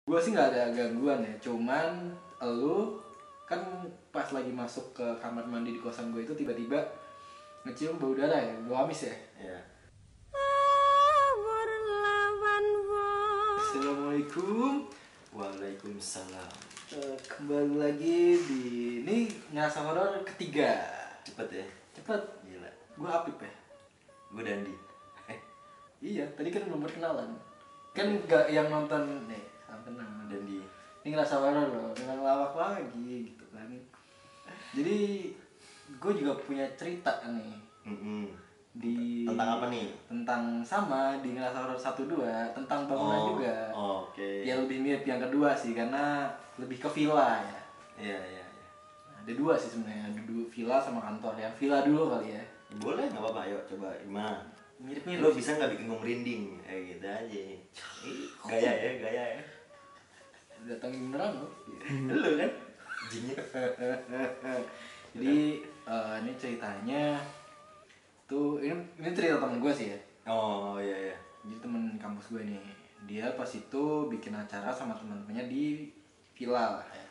Gue sih nggak ada gangguan ya, cuman elu kan pas lagi masuk ke kamar mandi di kosan gue itu tiba-tiba ngecium bau darah ya, bau amis ya. Iya. Assalamualaikum. Waalaikumsalam. Kembali lagi di ini ngerasa horor ketiga. Cepet ya. Cepet. Gila. Gue Apip ya. Gue Dandi. Iya, tadi kan belum berkenalan. Kan gak yang nonton nih, salam kenal. Dandi. Ini ngerasa horor loh, dengan lawak lagi gitu kan. Jadi gue juga punya cerita nih di Tentang apa nih? tentang sama di ngerasa horor 1-2 tentang bangunan juga. Oke. Ya lebih mirip yang kedua sih karena lebih ke villa ya. Iya, iya, iya. Ada dua sih sebenarnya, ada dua villa sama kantor. Yang villa dulu kali ya. Boleh, nggak apa-apa. Ayo coba gimana? Mirip-mirip. Lo bisa nggak bikin gue merinding? Gitu aja. Gaya ya, gaya ya. Datangin beneran loh. Lo kan? Jinnya. Jadi ini ceritanya tuh ini cerita temen gue sih ya. Oh iya, iya. Jadi temen kampus gue nih, dia pas itu bikin acara sama teman-temannya di villa lah ya,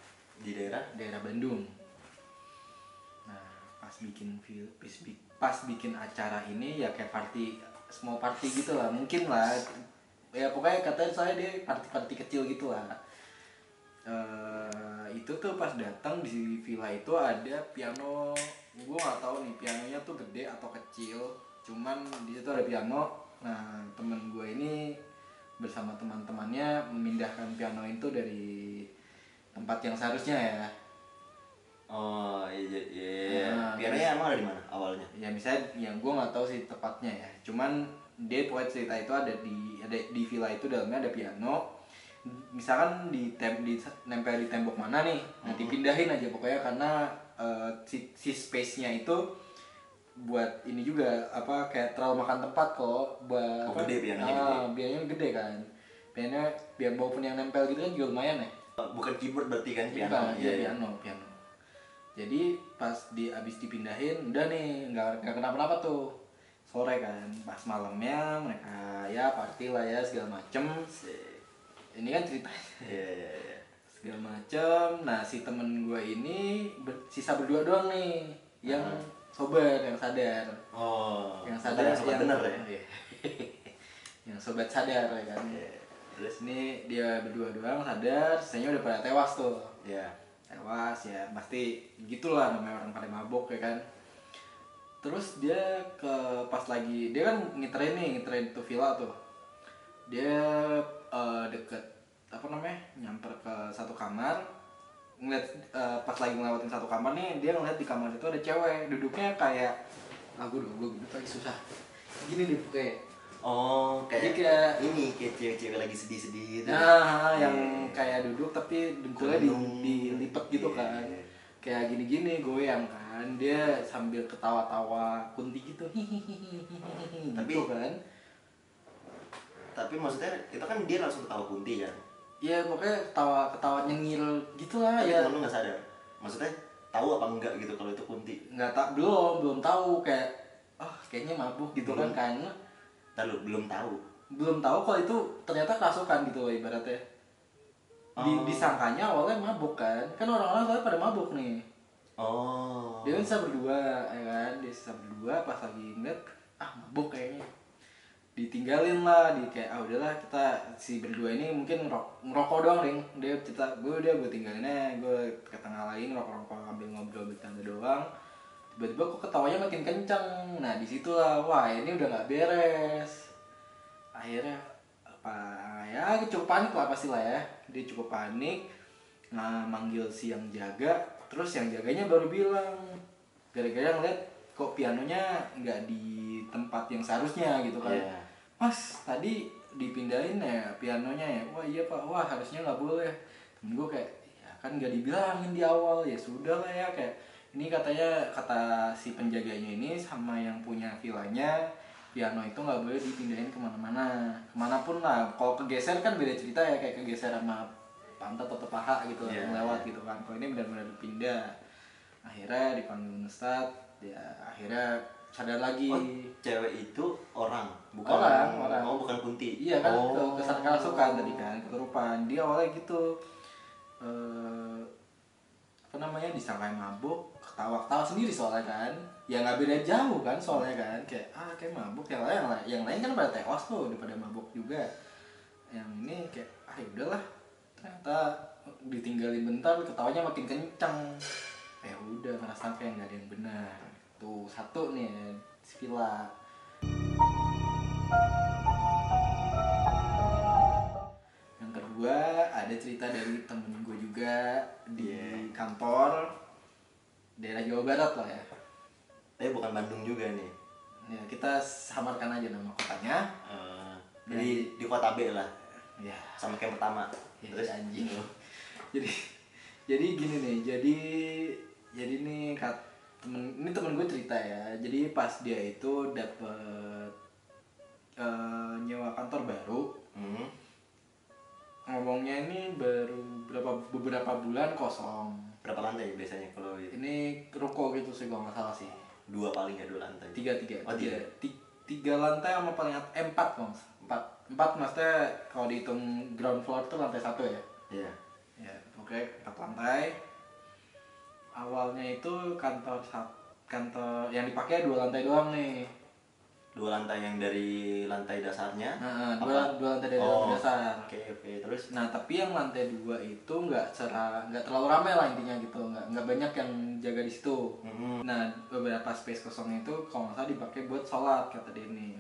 Di daerah? Bandung. Nah pas bikin acara ini ya kayak party, small party gitu lah mungkin lah. Ya pokoknya katanya saya dia party kecil gitu lah. Itu tuh pas datang di villa itu ada piano. Gue nggak tahu nih pianonya tuh gede atau kecil, cuman di situ ada piano. Nah temen gue ini bersama teman-temannya memindahkan piano itu dari tempat yang seharusnya ya. Oh iya, iya. Nah, Pianonya emang ada di mana awalnya? ya misalnya yang gue nggak tahu sih tepatnya ya, cuman dia pokoknya cerita itu ada di villa itu dalamnya ada piano. Misalkan nempel di tembok mana nih, nanti pindahin aja pokoknya karena si space-nya itu buat ini juga apa kayak terlalu makan tempat kok buat Oh, gede pianonya, pianonya gede kan. Pianonya biar maupun yang nempel gitu kan juga lumayan ya. Bukan keyboard berarti kan piano? Bukan, Iya, iya. piano. Jadi pas abis dipindahin udah nih nggak kenapa-napa tuh. Sore kan pas malamnya mereka ya party lah ya segala macem. Ini kan ceritanya Iya, iya, iya. segala macem. Nah si temen gue ini sisa berdua doang nih yang sober, yang sadar. Oh, Yang sadar yang sobat bener ya? Iya. Yang sobat sadar ya kan. Iya. Terus? Ini dia berdua doang sadar, sisanya udah pada tewas tuh. Iya. Tewas ya pasti gitulah namanya orang pada mabok ya kan. Terus dia pas lagi dia kan ngiterin tuh villa tuh. Dia deket apa namanya nyamper ke satu kamar, ngeliat pas lagi ngelewatin satu kamar nih dia ngeliat di kamar itu ada cewek duduknya kayak gue duduk lagi susah gini deh kayak. Oh, Jadi kayak ini kayak cewek-cewek lagi sedih-sedih gitu. Nah, yang Iya. kayak duduk tapi dengkulnya dilipet gitu kan. Iya. Kayak gini-gini goyang kan. Dia sambil ketawa-tawa kunti gitu. Tapi- gitu kan. Tapi maksudnya itu kan dia langsung ketawa kunti kan? Ya pokoknya ketawa nyengil gitu lah Tapi ya. temen lu nggak sadar? Maksudnya tahu apa enggak gitu kalau itu kunti? Nggak tak belum tahu kayak kayaknya mabuk gitu kan karena Belum tahu. belum tahu kalau itu ternyata kerasukan gitu loh ibaratnya. Disangkanya awalnya mabuk kan. Kan orang-orang soalnya pada mabuk nih. Oh. Dia kan sisa berdua ya kan, dia sisa berdua pas lagi ngeliat mabuk kayaknya, ditinggalin lah di kayak udahlah kita si berdua ini mungkin ngerokok doang ring. Dia cerita gue tinggalinnya, gue ke tengah lain ngerokok ambil ngobrol bercanda doang. Tiba-tiba kok ketawanya makin kenceng. Nah disitulah wah ini udah nggak beres. Akhirnya apa ya cukup panik lah pastilah ya. Dia cukup panik. Nah manggil si yang jaga. Terus yang jaganya baru bilang gara-gara ngeliat kok pianonya nggak di tempat yang seharusnya gitu kan. Iya. Mas tadi dipindahin ya pianonya ya. Wah iya pak, wah harusnya nggak boleh. Temen gue kayak ya kan nggak dibilangin di awal. Ya sudah lah ya kayak ini katanya kata si penjaganya ini sama yang punya villanya piano itu nggak boleh dipindahin kemanapun lah. Kalau kegeser kan beda cerita ya kayak kegeser sama pantat atau paha gitu Yeah, lewat gitu kan. Kalau ini benar-benar dipindah. Akhirnya dipanggil Ustadz, ya akhirnya sadar lagi. Oh, cewek itu orang, bukan Orang. Oh, bukan kunti. Iya kan, Oh. kerasukan tadi kan, keturupan. Dia awalnya gitu, apa namanya, disangka mabuk, ketawa sendiri soalnya kan. Ya nggak beda jauh kan soalnya kan, kayak mabuk. Yang lain kan pada tewas tuh, udah pada mabuk juga. Yang ini kayak ya udahlah. Ternyata ditinggalin bentar, ketawanya makin kencang. Ya udah, ngerasa kayak nggak ada yang benar. Tuh satu nih, si Villa. Yang kedua, ada cerita dari temen gue juga di kantor daerah Jawa Barat lah ya. Tapi bukan Bandung juga nih. Ya kita samarkan aja nama kotanya. Jadi di kota B lah. Ya. Sama kayak pertama. Ya, Terus anjing. jadi gini nih. Jadi nih temen gue cerita ya. Jadi pas dia itu dapet nyewa kantor baru. Ngomongnya ini baru beberapa bulan kosong. Berapa lantai biasanya kalau itu? Ini ruko gitu sih kalau nggak salah sih. 2 paling ya 2 lantai. Tiga. Oh, tiga. Tiga lantai sama paling empat kalau nggak salah. Empat maksudnya kalau dihitung ground floor tuh lantai 1 ya. Iya. Ya, oke, 4 lantai. Awalnya itu kantor yang dipakai 2 lantai doang nih. 2 lantai yang dari lantai dasarnya. Nah, dua lantai dari lantai dasar. Oke, terus. Nah, tapi yang lantai 2 itu nggak terlalu ramai lah intinya gitu, nggak banyak yang jaga di situ. Nah, beberapa space kosong itu kalau nggak salah dipakai buat sholat kata dia nih.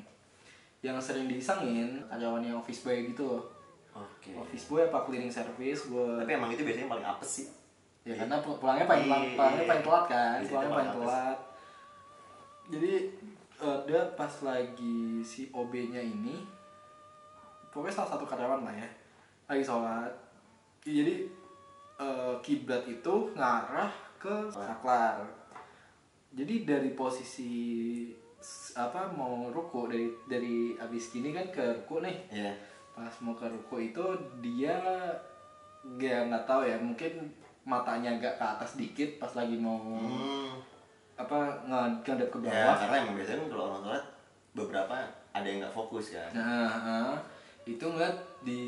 Yang sering disengin karyawannya office boy gitu loh. Oke. Office boy apa cleaning service buat. Tapi emang itu biasanya paling apes sih. Ya karena pulangnya paling telat kan, pulangnya paling telat. Jadi dia pas lagi si OB-nya ini, pokoknya salah satu karyawan lah ya, lagi sholat. Jadi kiblat itu ngarah ke saklar. Jadi dari posisi mau ruku, dari abis gini kan ke ruku nih. Iya. Pas mau ke ruku itu dia nggak tahu ya, mungkin matanya agak ke atas dikit pas lagi mau ngadep ke bawah. Ya, karena emang biasanya kalau orang sholat beberapa ada yang nggak fokus kan. Nah, itu ngeliat di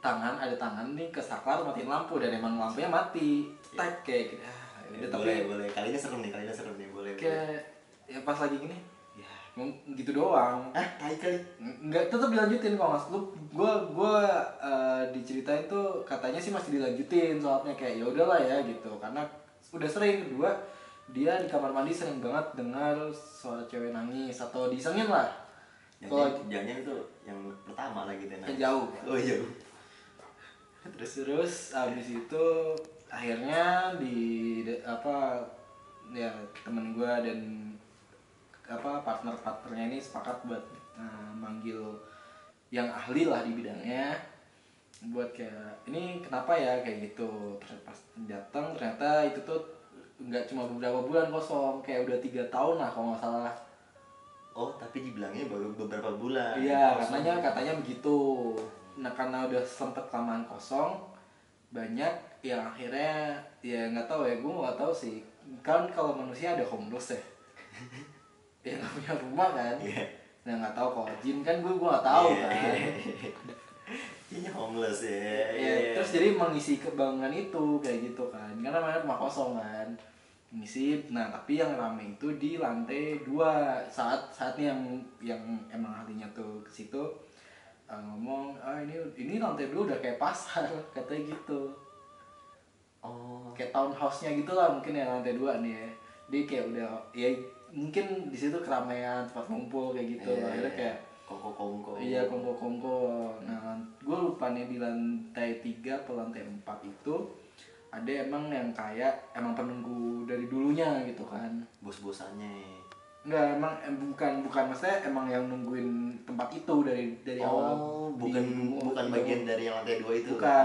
ada tangan nih ke saklar, matiin lampu, dan emang lampunya mati. Tek kayak gitu. Ya, boleh. Kali ini serem nih, boleh. Kayak ya pas lagi gini, ya gitu doang. Kali. Nggak, tetap dilanjutin kok mas. Gue diceritain tuh katanya sih masih dilanjutin sholatnya, kayak ya udahlah ya gitu, karena udah sering. Kedua, dia di kamar mandi sering banget dengar suara cewek nangis atau disengin lah. Jangan itu yang pertama lagi deh. Yang jauh. Oh, jauh. Terus abis itu akhirnya ya temen gue dan partnernya ini sepakat buat manggil yang ahli lah di bidangnya, buat kayak ini kenapa ya kayak gitu. Terus pas datang ternyata itu tuh nggak cuma beberapa bulan kosong, kayak udah 3 tahun lah kalau nggak salah. Oh, tapi dibilangnya baru beberapa bulan. Iya, katanya begitu. Nah, karena udah sempet kelamaan kosong, banyak yang akhirnya ya nggak tahu ya, gue nggak tahu sih. Kan kalau manusia ada homeless ya, yang nggak punya rumah kan. Yeah. Nah, nggak tahu kalau jin kan gue nggak tahu kan. Ini homeless ya. Terus jadi mengisi kebangunan itu kayak gitu kan, karena namanya rumah kosong kan, ngisi. Nah, tapi yang rame itu di lantai 2 saatnya yang emang ahlinya tuh ke situ ngomong, ini lantai 2 udah kayak pasar katanya gitu. Oh. Kayak townhouse-nya gitu lah mungkin yang lantai 2 nih ya. Dia kayak udah ya mungkin di situ keramaian, tempat ngumpul kayak gitu. Akhirnya kayak kongko. Iya, kongko. Nah, gue lupa nih di lantai 3 atau lantai 4 itu ada emang yang kayak emang penunggu dari dulunya gitu kan. Bos-bosannya. Enggak, emang bukan maksudnya emang yang nungguin tempat itu dari awal. Bukan bagian dari yang lantai 2 itu. Bukan,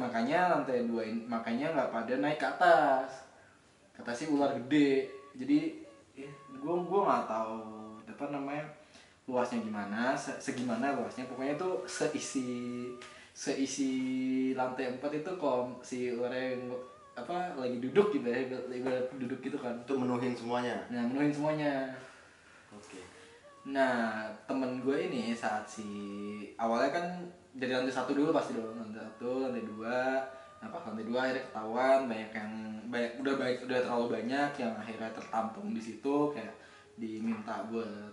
makanya lantai 2 ini makanya nggak pada naik ke atas. Kata si ular gede. Jadi gue nggak tahu apa namanya luasnya gimana, segimana luasnya. Pokoknya tuh seisi lantai 4 itu kalau si orang lagi duduk gitu ya, ibarat duduk gitu kan. Itu menuhin semuanya. Nah, menuhin semuanya. Oke. Nah temen gue ini saat si awalnya kan dari lantai 1 dulu pasti dong, lantai 1, lantai 2. Nah pas lantai 2 akhirnya ketahuan udah terlalu banyak yang akhirnya tertampung di situ, kayak diminta buat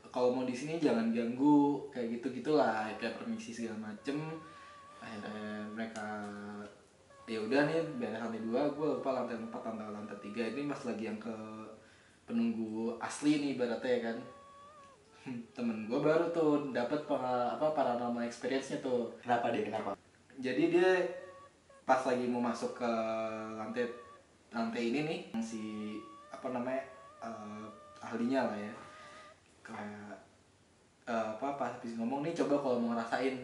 kalau mau di sini jangan ganggu kayak gitu gitulah, kayak permisi segala macem. Akhirnya mereka ya udah nih beres lantai 2, gue lupa lantai 4 lantai 3 ini mas lagi yang ke penunggu asli nih ibaratnya ya kan. Temen gue baru tuh dapat paranormal experience-nya tuh. Kenapa dia? Kenapa? Jadi dia pas lagi mau masuk ke lantai lantai ini nih, si apa namanya ahlinya lah ya, kayak pas habis ngomong nih coba kalau mau ngerasain.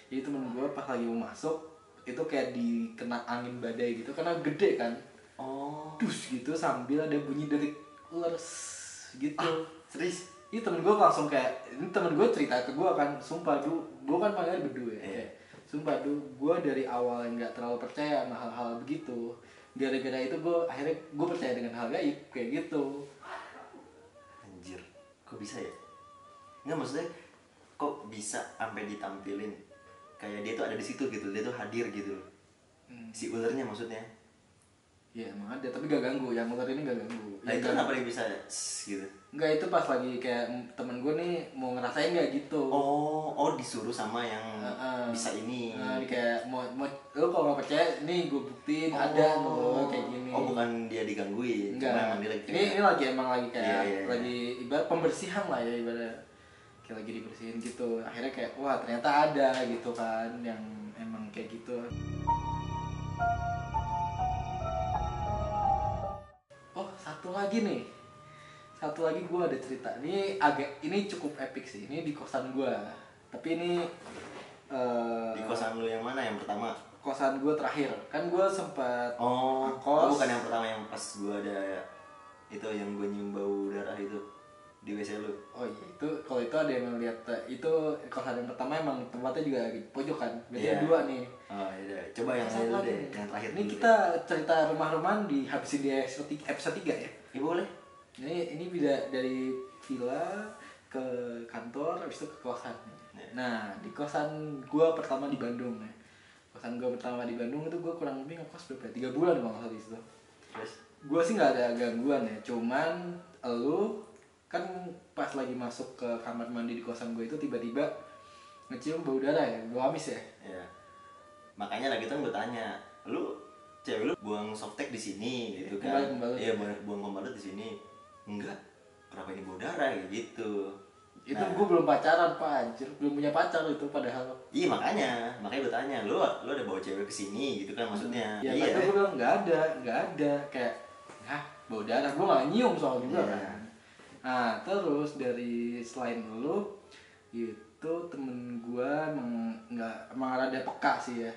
Jadi temen gue pas lagi mau masuk itu kayak dikena angin badai gitu karena gede kan, Oh. dus gitu sambil ada bunyi dari ular gitu. Serius? Ini temen gue langsung kayak, ini temen gue cerita ke gue kan, sumpah gue kan panggilnya berdua ya, kayak, sumpah gue dari awal nggak terlalu percaya sama hal-hal begitu, gara-gara itu gue akhirnya gue percaya dengan hal gaib kayak gitu. Anjir, kok bisa ya? Nggak, maksudnya kok bisa sampai ditampilin kayak dia tuh ada di situ gitu, dia tuh hadir gitu. Si ulernya maksudnya. Ya emang ada, tapi gak ganggu, yang ular ini gak ganggu. Nah itu kenapa dia bisa gitu? Enggak, itu pas lagi kayak temen gue nih mau ngerasain gak gitu. Oh disuruh sama yang bisa ini. Kayak mau lu kalau gak percaya nih gue buktiin ada loh kayak gini. Oh bukan dia digangguin, cuma enggak. emang dia lagi Ini lagi emang lagi kayak Iya. lagi ibarat pembersihan lah ya, ibarat kayak lagi dibersihin gitu. Akhirnya kayak wah ternyata ada gitu kan yang emang kayak gitu. Oh satu lagi nih, satu lagi gue ada cerita. Ini cukup epic sih. Ini di kosan gue. Tapi ini di kosan lu yang mana yang pertama? kosan gue terakhir. Kan gue sempat Oh bukan yang pertama yang pas gua ada itu yang gua nyium bau darah itu di WC lu. Oh iya, itu kalau itu ada yang ngeliat, itu kosan yang pertama emang tempatnya juga di pojok kan. Berarti ada dua nih. Oh iya, coba yang Satu dulu lagi deh, nih. yang terakhir Ini dulu kita cerita rumah-rumahan dihabisin di episode 3 ya. Iya boleh. Ini beda dari villa ke kantor, habis itu ke kosan. Nah, di kosan gue pertama di Bandung ya. Kosan gue pertama di Bandung itu gue kurang lebih ngekos berapa? 3 bulan kalau nggak salah di situ. Terus? Gue sih nggak ada gangguan ya, cuman lu kan pas lagi masuk ke kamar mandi di kosan gue itu tiba-tiba ngecium bau darah ya, bau amis ya. Iya. Makanya lagi tuh gue tanya, lu cewek lu buang softtek di sini gitu kan? Pembalut. Iya, buang pembalut di sini. Enggak. Kenapa ini bau darah kayak gitu? Itu gue belum pacaran pak, anjir, belum punya pacar itu padahal. Iya makanya gue tanya, lu ada bawa cewek kesini gitu kan maksudnya? Ya Iya. tapi gue bilang nggak ada, kayak bau darah, gue nggak nyium soal juga kan. Nah terus dari selain lu itu temen gue emang rada peka sih ya,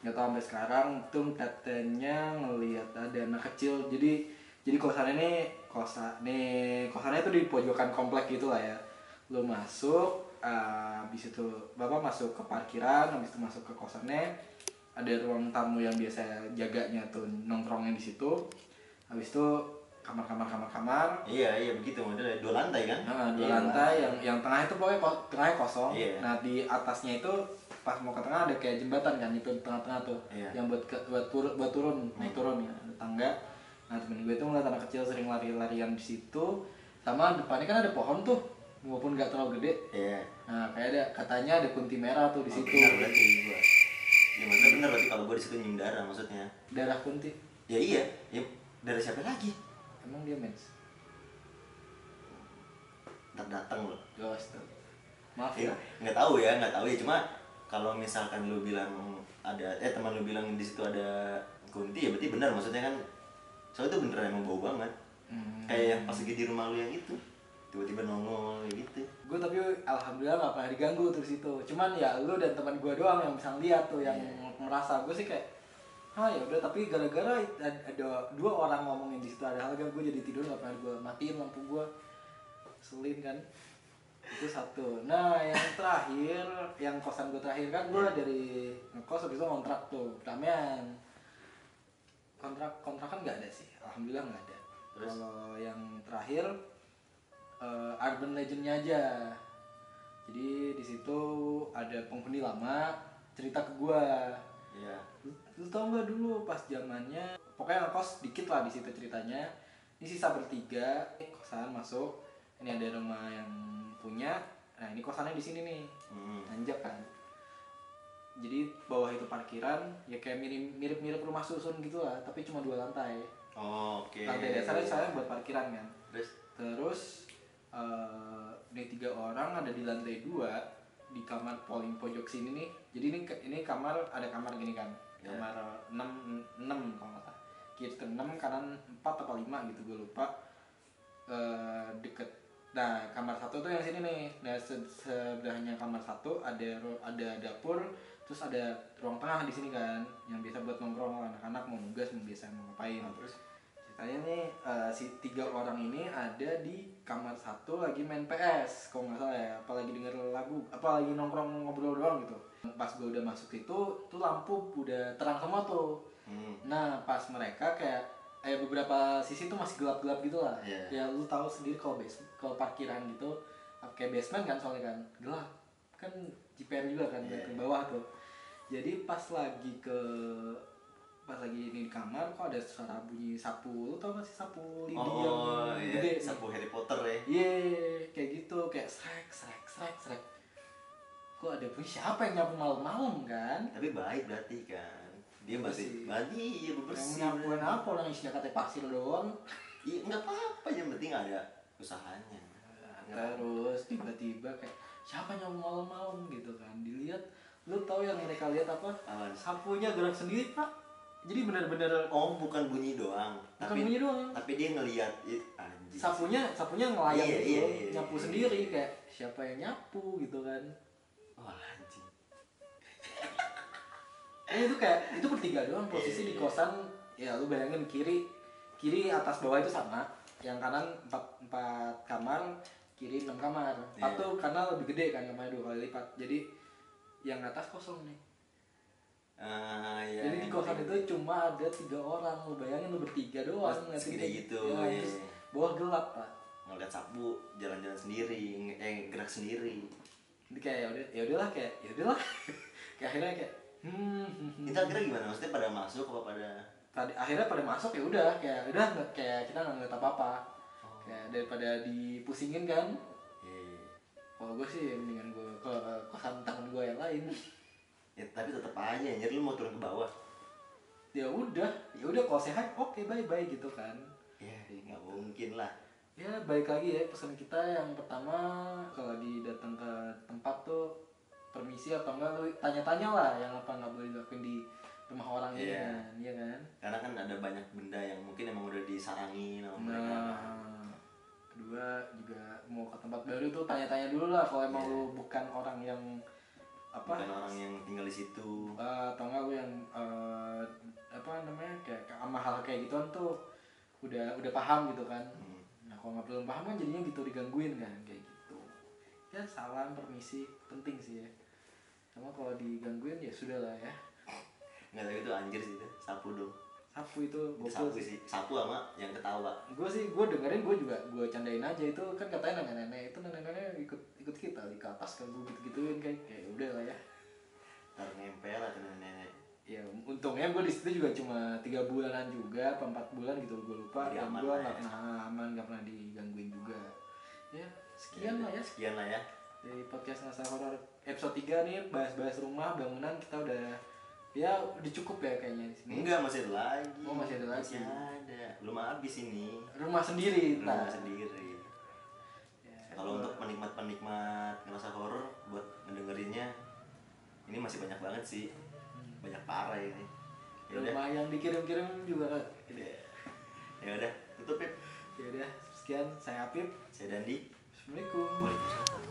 nggak tahu sampai sekarang tuh katanya ngelihat ada anak kecil. Jadi kosannya tuh di pojokan komplek gitu lah ya. Lu masuk, habis itu bapak masuk ke parkiran, habis itu masuk ke kosannya, ada ruang tamu yang biasa jaganya tuh nongkrongnya di situ. Habis itu kamar. Iya begitu, modelnya 2 lantai kan? Nah, 2 lantai yang tengah itu pokoknya tengahnya kosong. Iya. Nah di atasnya itu pas mau ke tengah ada kayak jembatan kan, itu di tengah-tengah tuh. Iya. Yang buat turun, naik turun ya, ada tangga. Nah temen gue tuh ngeliat anak kecil sering lari-larian di situ, sama depannya kan ada pohon tuh, walaupun nggak terlalu gede. Iya. Nah kayak katanya ada kunti merah tuh di situ. Benar berarti gua. Ya maksudnya benar berarti kalau gua di situ nyium darah maksudnya. Darah kunti. Ya iya, ya darah siapa lagi? Emang dia mens? Ntar datang loh. Ghost tuh. Maaf ya. Nggak tahu ya. Cuma kalau misalkan lu bilang ada, teman lu bilang di situ ada kunti, ya berarti benar maksudnya kan. Soalnya itu beneran emang bau banget. Kayak yang pas lagi di rumah lu yang itu, tiba-tiba nongol gitu. Gue tapi alhamdulillah gak pernah diganggu tuh situ. Cuman ya lu dan teman gue doang yang bisa ngeliat tuh, yang merasa. Gue sih kayak ya udah, tapi gara-gara ada 2 orang ngomongin di situ ada hal, gue jadi tidur gak pernah gue matiin lampu gue. Selin kan. Itu satu. Nah yang terakhir, yang kosan gue terakhir kan gue dari ngekos habis itu kontrak tuh ramean. Kontrakan nggak ada sih, alhamdulillah nggak ada. Kalau yang terakhir urban legendnya aja. Jadi di situ ada penghuni lama cerita ke gua. Iya. Lu tau nggak dulu pas zamannya, pokoknya ngekos dikit lah di situ ceritanya. Ini sisa bertiga, kosan masuk. Ini ada rumah yang punya. Nah ini kosannya di sini nih, nanjak kan. Jadi bawah itu parkiran, ya kayak mirip-mirip rumah susun gitu lah, tapi cuma 2 lantai. Oh, oke. Lantai dasarnya saya buat parkiran kan. Terus Ini 3 orang ada di lantai 2 di kamar paling pojok sini nih. Jadi ini kamar, ada kamar gini kan. Kamar 6 kalau nggak salah. Kiri 6, kanan 4 atau 5 gitu gue lupa. Deket. Nah, kamar 1 tuh yang sini nih. Nah, sebelahnya kamar 1 ada dapur, terus ada ruang tengah di sini kan, yang biasa buat nongkrong anak-anak mau nugas, mau biasa mau ngapain. Terus ceritanya nih si 3 orang ini ada di kamar 1 lagi main PS kalau nggak salah ya, apalagi denger lagu, apalagi nongkrong ngobrol doang gitu. Pas gue udah masuk itu tuh lampu udah terang semua tuh. Nah pas mereka kayak beberapa sisi tuh masih gelap-gelap gitu lah. Ya lu tahu sendiri kalau parkiran gitu kayak basement kan, soalnya kan gelap kan, JPR juga kan ke bawah tuh. Jadi pas lagi ini di kamar kok ada suara bunyi sapu. Lu tau gak sih sapu lidi yang gede? Sapu Harry Potter ya. Iya, kayak gitu, kayak srek. Kok ada bunyi, siapa yang nyapu malam-malam kan? Tapi baik berarti kan. Dia masih iya bersih. Yang nyapuin apa, orang isinya katanya pasir doang. Iya, enggak apa-apa, yang penting ada usahanya. Terus tiba-tiba kayak siapa nyapu malam-malam gitu kan. Dilihat, lu tahu yang mereka lihat apa? Sapunya gerak sendiri, Pak. Jadi benar-benar bukan bunyi doang. Tapi dia ngelihat anjing. Sapunya ngelayang gitu, nyapu sendiri kayak siapa yang nyapu gitu kan. Wah, anjing. Itu bertiga doang posisi di kosan. Ya lu bayangin kiri atas bawah itu sama. Yang kanan 4 kamar, kiri 6 kamar. 4 tuh karena lebih gede kan, kamarnya 2 kali lipat. Jadi yang atas kosong nih. Jadi di kosan itu cuma ada 3 orang, lu bayangin lu bertiga doang segede gitu. Terus bawah gelap, Pak. Ngeliat sapu jalan-jalan sendiri, gerak sendiri. Jadi kayak ya udahlah kayak kayak akhirnya kayak Itu akhirnya gimana? Maksudnya pada masuk apa pada akhirnya pada masuk, ya udah kayak kayak kita nggak ngeliat apa-apa. Kayak daripada dipusingin kan. Kalau gue sih mendingan gue ke kosan temen gue yang lain. Ya tapi tetap aja anjir, lu mau turun ke bawah. Ya udah kalau sehat oke, bye gitu kan. Ya nggak mungkin lah. Ya balik lagi ya pesan kita yang pertama, kalau datang ke tempat tuh permisi atau enggak, lu tanya-tanya lah yang apa nggak boleh dilakuin di rumah orang ini kan, iya kan? Karena kan ada banyak benda yang mungkin emang udah disarangin sama mereka. Kedua juga mau ke tempat baru tuh tanya-tanya dulu lah, kalau emang lu bukan orang yang bukan orang yang tinggal di situ, atau enggak lu yang kayak sama hal kayak gituan tuh udah paham gitu kan. Nah kalau nggak belum paham kan jadinya gitu digangguin kan, kayak gitu. Ya salam permisi penting sih ya, sama kalau digangguin ya sudah lah ya. Nggak tahu itu anjir sih itu, sapu dong. Sapu itu sapu sih, sapu sama yang ketawa. Gue dengerin, gue candain aja. Itu kan katanya nenek-nenek ikut kita di ke atas kan, gue gitu-gituin kayak udah lah ya. Ntar nempel lah nenek-nenek. Ya untungnya gue di situ juga cuma 3 bulanan juga, 4 bulan gitu, gue lupa. Dan gue nggak pernah aman, nggak pernah digangguin juga. Ya sekian lah ya. Dari podcast Ngasal Horor episode 3 nih, bahas-bahas rumah, bangunan, kita udah cukup ya kayaknya di sini. Enggak, masih ada lagi. Oh, masih ada lagi. Masih ada. Belum habis ini. Rumah sendiri. Rumah sendiri. Ya, kalau untuk penikmat ngerasa horor buat ngedengerinnya, ini masih banyak banget sih. Banyak parah ini. Rumah yang dikirim-kirim juga kan. Ya udah, tutup ya. Ya udah, sekian, saya Apip. Saya Dandi. Assalamualaikum. Waalaikumsalam.